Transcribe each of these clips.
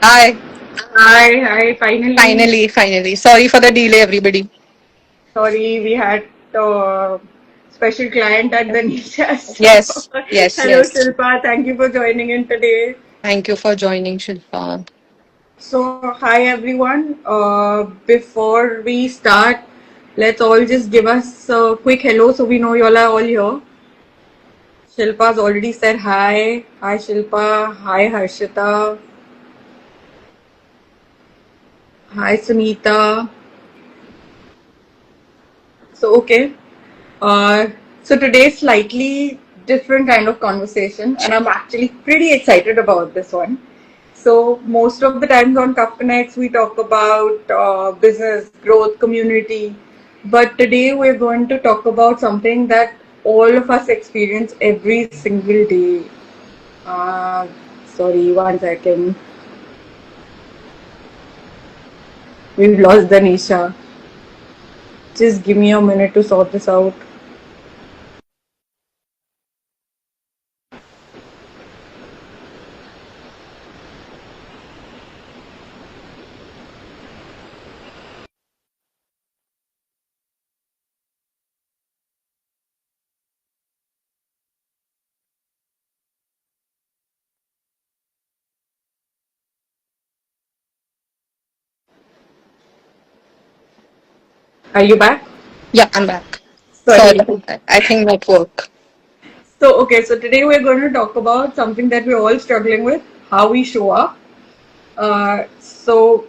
Hi, Hi, finally. finally. Sorry for the delay, everybody. Sorry, we had a special client at the Nisha. So, Yes, yes, hello, yes. Shilpa. Thank you for joining in today. Thank you for joining, Shilpa. So, hi everyone. Before we start, let's all just give us a quick hello so we know you all are all here. Shilpa's already said hi. Hi, Shilpa. Hi, Harshita. Hi, Sunita. So, okay. Uh, so today's slightly different kind of conversation, and I'm actually pretty excited about this one. So most of the times on Cup Connects we talk about business growth, community, but today we're going to talk about something that all of us experience every single day. Uh, Sorry, one second. We've lost Danisha. Just give me a minute to sort this out. Are you back? Yeah, I'm back. Sorry, Sorry. I think network. So today we're going to talk about something that we're all struggling with, how we show up. So,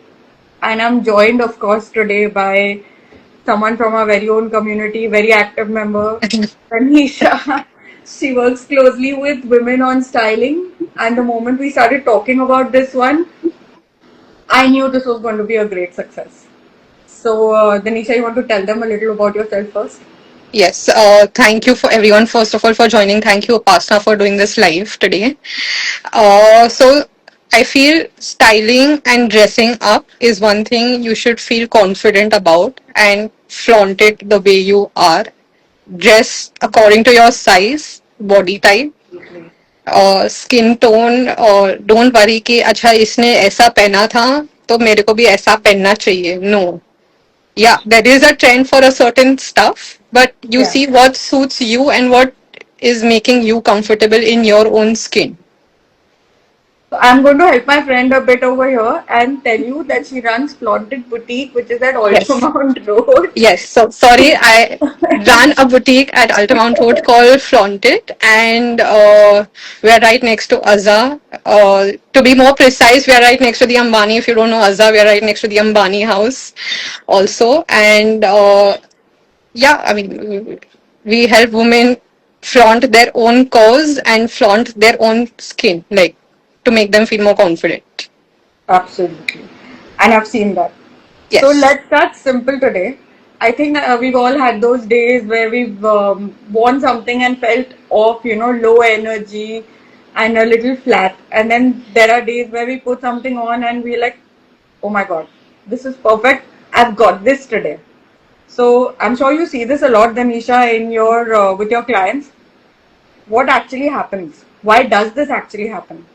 and I'm joined, of course, today by someone from our very own community, very active member, Tanisha. She works closely with women on styling, and the moment we started talking about this one, I knew this was going to be a great success. So, Danisha, you want to tell them a little about yourself first? Yes, thank you for everyone, first of all, for joining. Thank you, Upasna, for doing this live today. So, I feel styling and dressing up is one thing you should feel confident about and flaunt it the way you are. Dress according to your size, body type, skin tone और don't worry कि अच्छा इसने ऐसा पहना था तो मेरे को भी ऐसा पहनना चाहिए नो या there is a trend for a certain stuff but you Yeah. See what suits you and what is making you comfortable in your own skin. So I'm going to help my friend a bit over here and tell you that she runs Flaunted Boutique, which is at Yes. Altamount Road. Yes, so sorry, I ran a boutique at Altamount Road called Flaunted, and we're right next to Azza. To be more precise, we're right next to the Ambani. If you don't know Azza, we're right next to the Ambani house also. And yeah, I mean, we help women flaunt their own cause and flaunt their own skin, like to make them feel more confident. Absolutely. And I've seen that. So Yes. let's start simple today. I think we've all had those days where we've worn something and felt off, low energy and a little flat. And then there are days where we put something on and we're like, oh my God, this is perfect. I've got this today. So I'm sure you see this a lot, Danisha, in your with your clients. What actually happens? Why does this actually happen?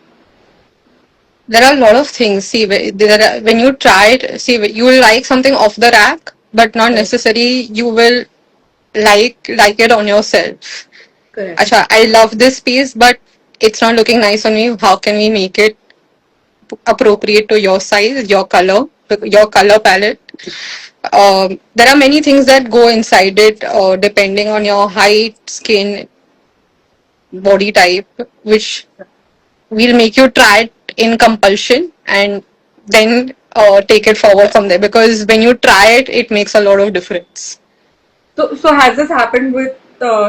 There are a lot of things. See, when you try it, see, you will like something off the rack, but not Correct. necessarily you will like it on yourself. Correct. Acha, I love this piece, but it's not looking nice on me. How can we make it appropriate to your size, your color palette? There are many things that go inside it, depending on your height, skin, body type, which we'll make you try it in compulsion and then take it forward from there because when you try it it makes a lot of difference. So has this happened with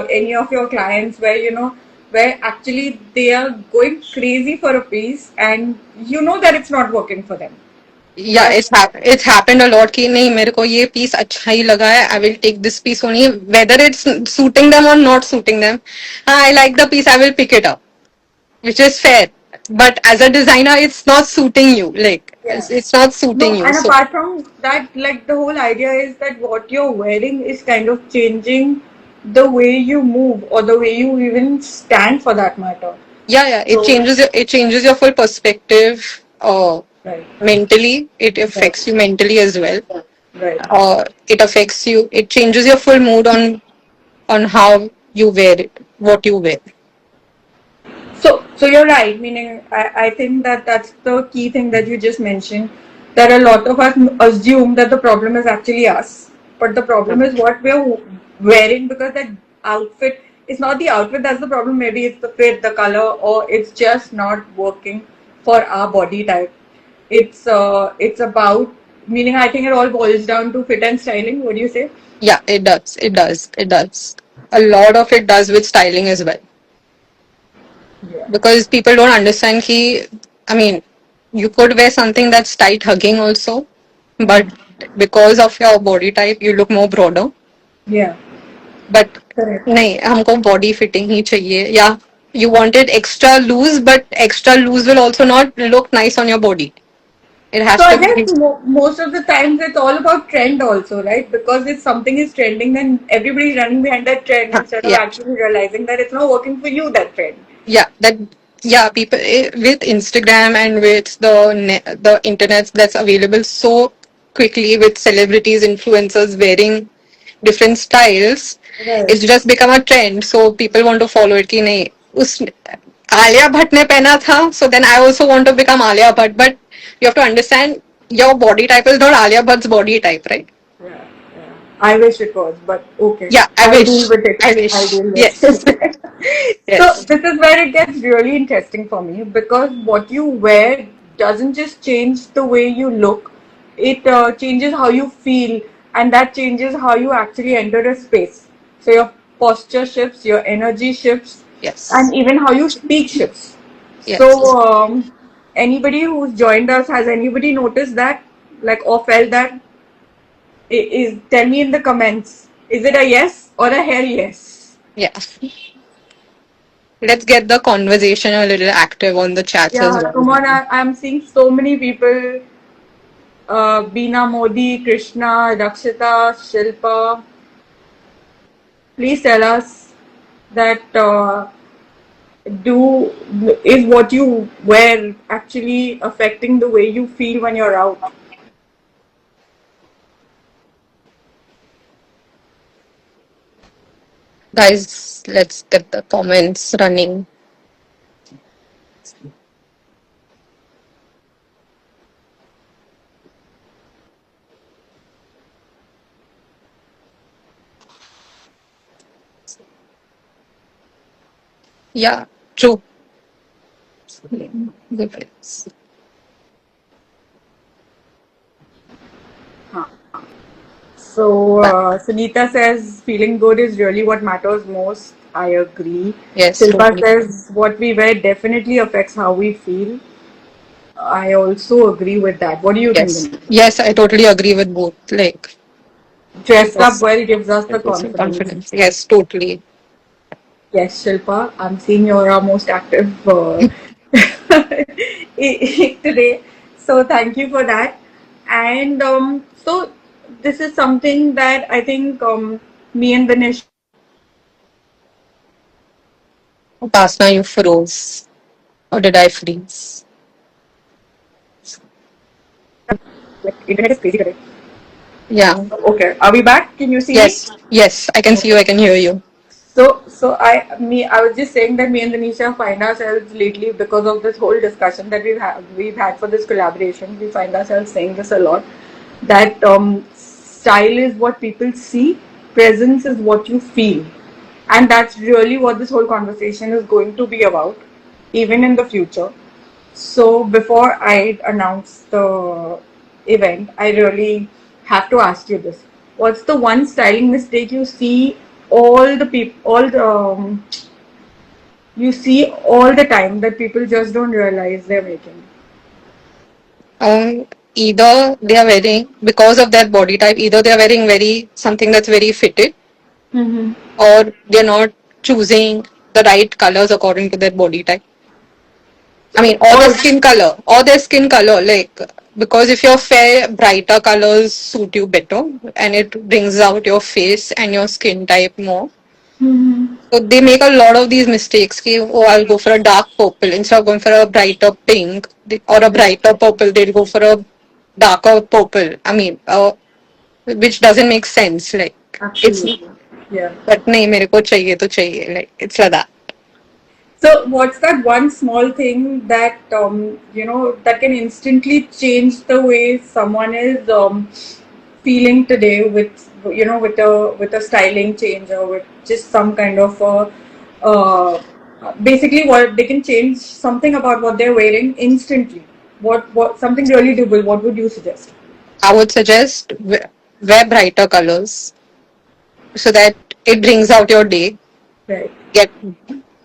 any of your clients where where actually they are going crazy for a piece and you know that it's not working for them, Yeah, but it's happened a lot कि नहीं मेरे को ये piece अच्छा ही लगा है, I will take this piece only whether it's suiting them or not suiting them. I like the piece, I will pick it up, which is fair, but as a designer it's not suiting you, like yeah, it's not suiting no. you, And so apart from that, like the whole idea is that what you're wearing is kind of changing the way you move or the way you even stand for that matter. yeah, it So changes your full perspective. Right. Mentally, it Right. affects you mentally as well. Right. It affects you. It changes your full mood on how you wear it, what you wear. So you're right. Meaning, I think that that's the key thing that you just mentioned. That a lot of us assume that the problem is actually us, but the problem is what we're wearing, because that outfit is not the outfit that's the problem. Maybe it's the fit, the color, or it's just not working for our body type. It's about, meaning, I think it all boils down to fit and styling. What do you say? Yeah, it does. It does. It does. A lot of it does with styling as well. Yeah. Because people don't understand ki, I mean, you could wear something that's tight hugging also, but because of your body type, you look more broader. Yeah. But Correct. नहीं हमको body fitting ही चाहिए या you want it extra loose, but extra loose will also not look nice on your body. It So has I to guess be. most of the times it's all about trend also, right? Because if something is trending, then everybody's running behind that trend instead of Yeah, actually realizing that it's not working for you, that trend. yeah, that, yeah, people with Instagram and with the internet that's available so quickly with celebrities, influencers wearing different styles, Right. it's just become a trend. So people want to follow it. कि नहीं उस आलिया भट्ट ने पहना था, so then I also want to become Alia Bhatt. But you have to understand your body type is not Alia Bhatt's body type, right? Yeah, yeah. I wish it was, but okay. Yeah, I I'll deal wish. with it. I I'll wish. deal with Yes. it. So Yes. this is where it gets really interesting for me, because what you wear doesn't just change the way you look, it changes how you feel, and that changes how you actually enter a space. So your posture shifts, your energy shifts, Yes. and even how you speak shifts. So Yes. anybody who's joined us, has anybody noticed that, like, or felt that? Is, tell me in the comments. Is it a yes or a hell yes? Yeah. Let's get the conversation a little active on the chats as Yeah, well. come on. I'm seeing so many people. Beena Modi, Krishna, Rakshita, Shilpa. Please tell us that do is what you wear actually affecting the way you feel when you're out? Guys, let's get the comments running. Yeah, true. Difference. Huh. So Sunita says feeling good is really what matters most. I agree. Yes, Shilpa totally. says what we wear definitely affects how we feel. I also agree with that. What do you think, Yes. Ganesh? Yes, I totally agree with both. Like, Dressed up yes, well gives us the it gives me confidence. confidence. Yes, totally. Yes, Shilpa, I'm seeing you're our most active today. So thank you for that. And so this is something that I think me and Dinesh, Upasna, you froze. Or did I freeze? like, internet is crazy today. Yeah. Okay, are we back? Can you see me? Yes. Yes, I can see you. I can hear you. So I was just saying that me and Danisha find ourselves lately, because of this whole discussion that we've had for this collaboration. We find ourselves saying this a lot, that style is what people see, presence is what you feel, and that's really what this whole conversation is going to be about, even in the future. So before I announce the event, I really have to ask you this. What's the one styling mistake you see you see all the time that people just don't realize they're making? Either they are wearing, because of their body type, either they are wearing very something that's very fitted, Mm-hmm. or they're not choosing the right colors according to their body type. I mean, or the Or skin color, or their skin color. Like, because if you're fair, brighter colors suit you better, and it brings out your face and your skin type more. Hmm. So they make a lot of these mistakes. Ki, oh, I'll go for a dark purple instead of going for a brighter pink or a brighter purple. They'll go for a darker purple. I mean, which doesn't make sense. Like it's, Absolutely. Yeah. but नहीं मेरे को चाहिए तो चाहिए. Like it's like that. So, what's that one small thing that that can instantly change the way someone is feeling today with with a styling change or with just some kind of basically what they can change something about what they're wearing instantly. What something really doable? What would you suggest? I would suggest wear brighter colors so that it brings out your day. Right. Get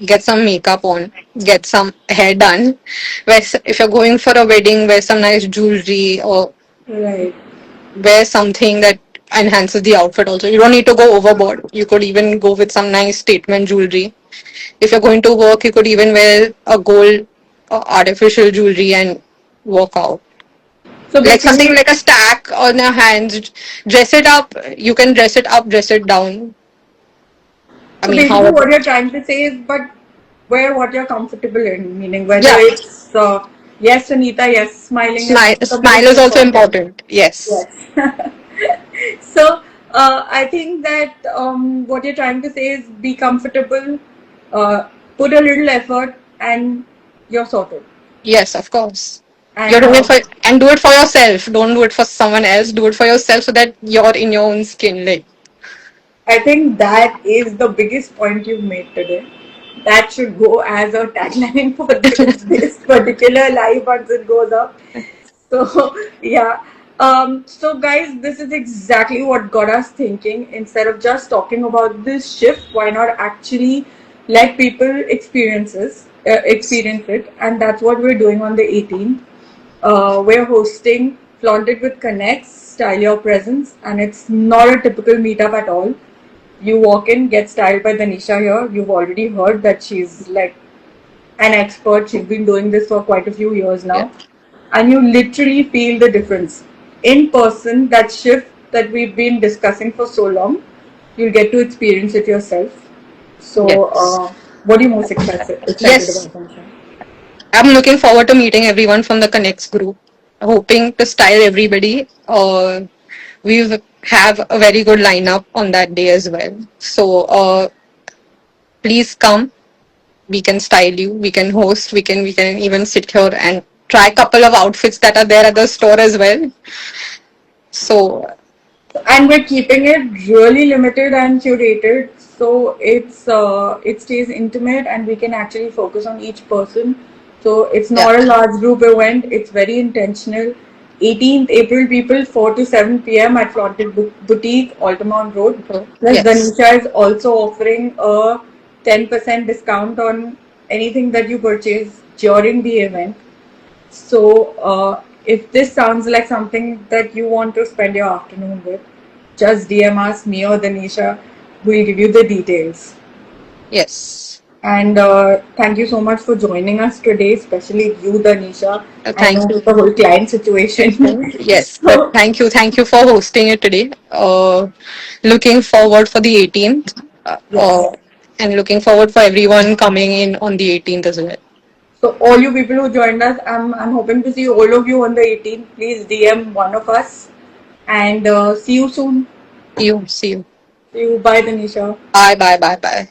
get some makeup on, get some hair done. If you're going for a wedding, wear some nice jewelry or Right. wear something that enhances the outfit also. You don't need to go overboard. You could even go with some nice statement jewelry. If you're going to work, you could even wear a gold artificial jewelry and walk out. So Like something basically, like a stack on your hands. Dress it up. You can dress it up, dress it down. I So mean, basically, however. what you're trying to say is, but wear what you're comfortable in, meaning whether Yeah. it's yes, Anita, yes, smiling is the Smile most is also important. important. Yes. Yes. So I think that what you're trying to say is be comfortable, put a little effort, and you're sorted. Yes, of course. You're And doing it for and do it for yourself. Don't do it for someone else. Do it for yourself so that you're in your own skin. Like I think that is the biggest point you've made today. That should go as a tagline for this particular live once it goes up. So yeah. So guys, this is exactly what got us thinking. Instead of just talking about this shift, why not actually let people experience it, and that's what we're doing on the 18th. We're hosting Flaunted with Connects, Style Your Presence, and it's not a typical meetup at all. You walk in, get styled by Danisha here. You've already heard that she's like an expert. She's been doing this for quite a few years yeah. now. And you literally feel the difference. In person, that shift that we've been discussing for so long, you'll get to experience it yourself. So, Yes. what are you most excited Yes. about, Danisha? I'm looking forward to meeting everyone from the Connects group. Hoping to style everybody. We have a very good lineup on that day as well. So please come. We can style you. We can host. We can even sit here and try a couple of outfits that are there at the store as well. So And we're keeping it really limited and curated, so it stays intimate and we can actually focus on each person. So it's yeah. not a large group event, it's very intentional. 18th April, people, 4 to 7 p.m. at Flaunted Boutique, Altamont Road. So, Plus yes. Danisha is also offering a 10% discount on anything that you purchase during the event. So, if this sounds like something that you want to spend your afternoon with, just DM us, me or Danisha. We'll give you the details. Yes. And thank you so much for joining us today, especially you, Danisha. I Thank know you. the whole client situation. Yes, but So, thank you for hosting it today. Looking forward for the 18th, yes. and looking forward for everyone coming in on the 18th as well. So, all you people who joined us, I'm hoping to see all of you on the 18th. Please DM one of us. And see you soon. See you. See you. See you. Bye, Danisha. Bye. Bye. Bye. Bye.